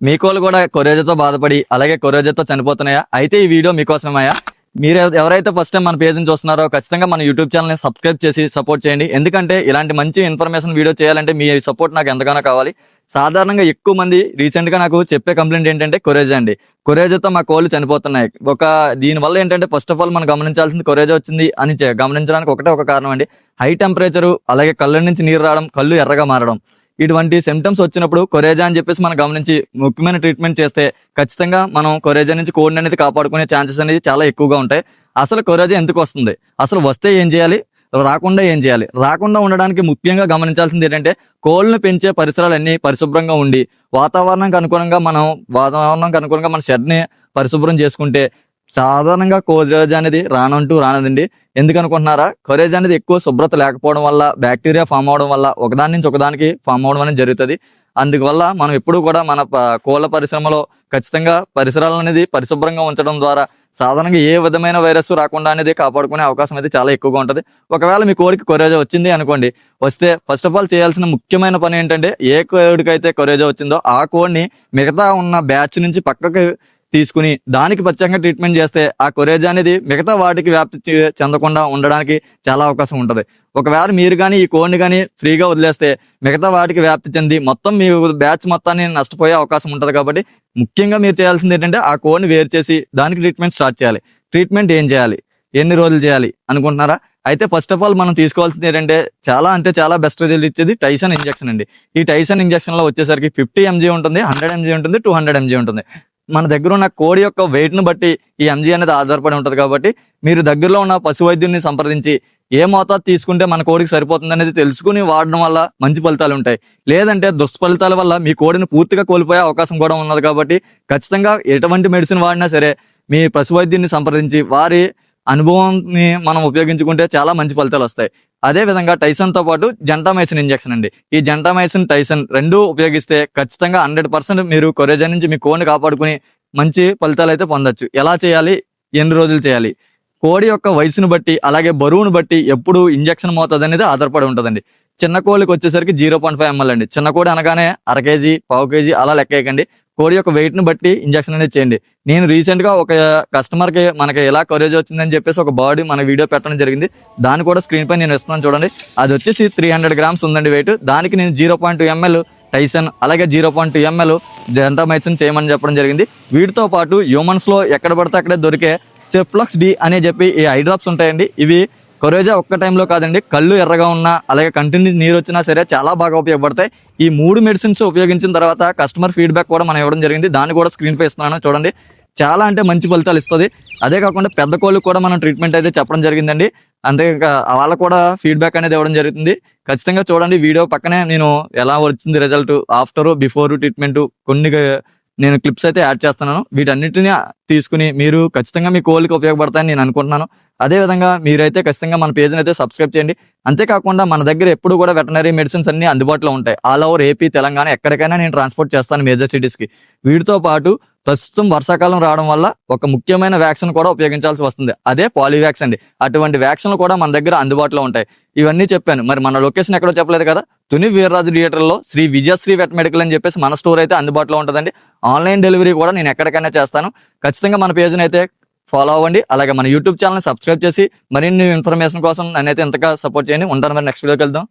మీ కోళ్ళు కూడా కొరేజాతో బాధపడి అలాగే కొరేజాతో చనిపోతున్నాయా? అయితే ఈ వీడియో మీకోసమయ్యా. మీరు ఎవరైతే ఫస్ట్ టైం మన పేజ్ని చూస్తున్నారో ఖచ్చితంగా మన యూట్యూబ్ ఛానల్ని సబ్స్క్రైబ్ చేసి సపోర్ట్ చేయండి. ఎందుకంటే ఇలాంటి మంచి ఇన్ఫర్మేషన్ వీడియో చేయాలంటే మీ సపోర్ట్ నాకు ఎంతగానో కావాలి. సాధారణంగా ఎక్కువ మంది రీసెంట్గా నాకు చెప్పే కంప్లైంట్ ఏంటంటే కొరేజా అండి. కొరేజాతో మా కోళ్ళు చనిపోతున్నాయి. దీనివల్ల ఏంటంటే ఫస్ట్ ఆఫ్ ఆల్ మనం గమనించాల్సింది కొరేజా వచ్చింది అని గమనించడానికి ఒక కారణం అండి. హై టెంపరేచరు అలాగే కళ్ళ నుంచి నీరు రావడం, కళ్ళు ఎర్రగా మారడం. ఇటువంటి సిమ్టమ్స్ వచ్చినప్పుడు కొరేజా అని చెప్పేసి మనం గమనించి ముఖ్యమైన ట్రీట్మెంట్ చేస్తే ఖచ్చితంగా మనం కొరేజా నుంచి కోడిని అనేది కాపాడుకునే ఛాన్సెస్ అనేది చాలా ఎక్కువగా ఉంటాయి. అసలు కొరేజా ఎందుకు వస్తుంది, అసలు వస్తే ఏం చేయాలి, రాకుండా ఏం చేయాలి? రాకుండా ఉండడానికి ముఖ్యంగా గమనించాల్సింది ఏంటంటే కోళ్ళను పెంచే పరిసరాలన్నీ పరిశుభ్రంగా ఉండి వాతావరణానికి అనుగుణంగా మన షెడ్ని పరిశుభ్రం చేసుకుంటే సాధారణంగా కొరేజా అనేది రానదండి. ఎందుకు అనుకుంటున్నారా? కొరేజా అనేది ఎక్కువ శుభ్రత లేకపోవడం వల్ల బ్యాక్టీరియా ఫామ్ అవడం వల్ల ఒకదాని నుంచి ఒకదానికి ఫామ్ అవడం అనేది జరుగుతుంది. అందువల్ల మనం ఎప్పుడు కూడా మన కోళ్ళ పరిశ్రమలో ఖచ్చితంగా పరిసరాలు అనేది పరిశుభ్రంగా ఉంచడం ద్వారా సాధారణంగా ఏ విధమైన వైరస్ రాకుండా అనేది కాపాడుకునే అవకాశం అయితే చాలా ఎక్కువగా ఉంటుంది. ఒకవేళ మీ కోడికి కొరేజా వచ్చింది అనుకోండి, వస్తే ఫస్ట్ ఆఫ్ ఆల్ చేయాల్సిన ముఖ్యమైన పని ఏంటంటే ఏ కోడికైతే కొరేజా వచ్చిందో ఆ కోడిని మిగతా ఉన్న బ్యాచ్ నుంచి పక్కకి తీసుకుని దానికి ప్రత్యేకంగా ట్రీట్మెంట్ చేస్తే ఆ కొరేజా అనేది మిగతా వాటికి వ్యాప్తి చెందకుండా ఉండడానికి చాలా అవకాశం ఉంటుంది. ఒకవేళ మీరు కానీ ఈ కోడిని కానీ ఫ్రీగా వదిలేస్తే మిగతా వాటికి వ్యాప్తి చెంది మొత్తం మీ బ్యాచ్ మొత్తాన్ని నష్టపోయే అవకాశం ఉంటుంది. కాబట్టి ముఖ్యంగా మీరు చేయాల్సింది ఏంటంటే ఆ కోడిని వేరు చేసి దానికి ట్రీట్మెంట్ స్టార్ట్ చేయాలి. ట్రీట్మెంట్ ఏం చేయాలి, ఎన్ని రోజులు చేయాలి అనుకుంటున్నారా? అయితే ఫస్ట్ ఆఫ్ ఆల్ మనం తీసుకోవాల్సింది ఏంటంటే చాలా బెస్ట్ రిజల్ట్ ఇచ్చేది టైసన్ ఇంజెక్షన్ అండి. ఈ టైసన్ ఇంజెక్షన్ లో వచ్చేసరికి 50 mg ఉంటుంది, 100 mg ఉంటుంది, 200 mg ఉంటుంది. మన దగ్గర ఉన్న కోడి యొక్క వెయిట్ ను బట్టి ఈ ఎంజీ అనేది ఆధారపడి ఉంటుంది. కాబట్టి మీరు దగ్గరలో ఉన్న పశు వైద్యుని సంప్రదించి ఏ మోతాదు తీసుకుంటే మన కోడికి సరిపోతుంది అనేది తెలుసుకుని వాడడం వల్ల మంచి ఫలితాలు ఉంటాయి. లేదంటే దుష్ఫలితాల వల్ల మీ కోడిని పూర్తిగా కోల్పోయే అవకాశం కూడా ఉన్నది. కాబట్టి ఖచ్చితంగా ఎటువంటి మెడిసిన్ వాడినా సరే మీ పశు వైద్యుని సంప్రదించి వారి అనుభవాన్ని మనం ఉపయోగించుకుంటే చాలా మంచి ఫలితాలు వస్తాయి. అదే విధంగా టైసన్ తో పాటు జెంటామైసిన్ ఇంజెక్షన్ అండి. ఈ జెంటామైసిన్ టైసన్ రెండూ ఉపయోగిస్తే ఖచ్చితంగా 100% మీరు కొరేజా నుంచి మీ కోడిని కాపాడుకుని మంచి ఫలితాలు అయితే పొందొచ్చు. ఎలా చేయాలి, ఎన్ని రోజులు చేయాలి? కోడి యొక్క వయసును బట్టి అలాగే బరువును బట్టి ఎప్పుడు ఇంజెక్షన్ మోతాదు అనేది ఆధారపడి ఉంటుందండి. చిన్న కోడికి వచ్చేసరికి 0.5 ml అండి. చిన్న కోడి అనగానే 1/2 kg, 1/4 kg అలా లెక్కేయకండి. కోడి యొక్క వెయిట్ ని బట్టి ఇంజెక్షన్ అనేది చేయండి. నేను రీసెంట్ గా ఒక కస్టమర్ కి మనకి ఎలా కొరేజా వచ్చిందని చెప్పేసి ఒక బాడీ మన వీడియో పెట్టడం జరిగింది. దాన్ని కూడా స్క్రీన్ పై నేను ఇస్తున్నాను చూడండి. అది వచ్చేసి 300 grams ఉందండి వెయిట్. దానికి నేను 0.2 ml టైసన్ అలాగే 0.2 ml జెంటామైసిన్ చేయమని చెప్పడం జరిగింది. వీటితో పాటు హ్యూమన్స్ లో ఎక్కడ పడితే అక్కడే దొరికే సెఫ్లాక్స్ డి అనే చెప్పి ఈ ఐ డ్రాప్స్ ఉంటాయండి. ఇవి కొరేజా ఒక్క టైంలో కాదండి, కళ్ళు ఎర్రగా ఉన్నా అలాగే కంటిన్యూ నీరు వచ్చినా సరే చాలా బాగా ఉపయోగపడతాయి. ఈ 3 మెడిసిన్స్ ఉపయోగించిన తర్వాత కస్టమర్ ఫీడ్బ్యాక్ కూడా మనం ఇవ్వడం జరిగింది. దాన్ని కూడా స్క్రీన్ పై ఇస్తున్నాను చూడండి. చాలా మంచి ఫలితాలు ఇస్తుంది. అదే కాకుండా పెద్ద కోళ్ళకు కూడా మనం ట్రీట్మెంట్ అయితే చెప్పడం జరిగిందండి. అంతే వాళ్ళకు కూడా ఫీడ్బ్యాక్ అనేది ఇవ్వడం జరుగుతుంది. ఖచ్చితంగా చూడండి. వీడియో పక్కనే నేను ఎలా వచ్చింది రిజల్ట్, ఆఫ్టర్ బిఫోర్ ట్రీట్మెంట్ కొన్ని నేను క్లిప్స్ అయితే యాడ్ చేస్తున్నాను. వీటన్నిటిని తీసుకుని మీరు ఖచ్చితంగా మీ కోళ్ళకి ఉపయోగపడతాయని నేను అనుకుంటున్నాను. అదేవిధంగా మీరైతే ఖచ్చితంగా మన పేజ్ని అయితే సబ్స్క్రైబ్ చేయండి. అంతేకాకుండా మన దగ్గర ఎప్పుడు కూడా వెటనరీ మెడిసిన్స్ అన్ని అందుబాటులో ఉంటాయి. ఆల్ ఓవర్ ఏపీ, తెలంగాణ ఎక్కడికైనా నేను ట్రాన్స్పోర్ట్ చేస్తాను మేజర్ సిటీస్కి. వీటితో పాటు ప్రస్తుతం వర్షాకాలం రావడం వల్ల ఒక ముఖ్యమైన వ్యాక్సిన్ కూడా ఉపయోగించాల్సి వస్తుంది. అదే పాలివ్యాక్స్ అండి. అటువంటి వ్యాక్సిన్లు కూడా మన దగ్గర అందుబాటులో ఉంటాయి. ఇవన్నీ చెప్పాను. మరి మన లొకేషన్ ఎక్కడో చెప్పలేదు కదా. తుని వీర్రాజు థియేటర్లో శ్రీ విజయశ్రీ వెట్ మెడికల్ అని చెప్పేసి మన స్టోర్ అయితే అందుబాటులో ఉంటుందండి. ఆన్లైన్ డెలివరీ కూడా నేను ఎక్కడికైనా చేస్తాను. ఖచ్చితంగా మన పేజ్ని అయితే ఫాలో అవ్వండి. అలాగే మన యూట్యూబ్ ఛానల్ని సబ్స్క్రైబ్ చేసి మరిన్ని ఇన్ఫర్మేషన్ కోసం నన్ను అయితే ఎంతగా సపోర్ట్ చేయండి. ఉంటాను. మరి నెక్స్ట్ వీడియోకి వెళ్దాం.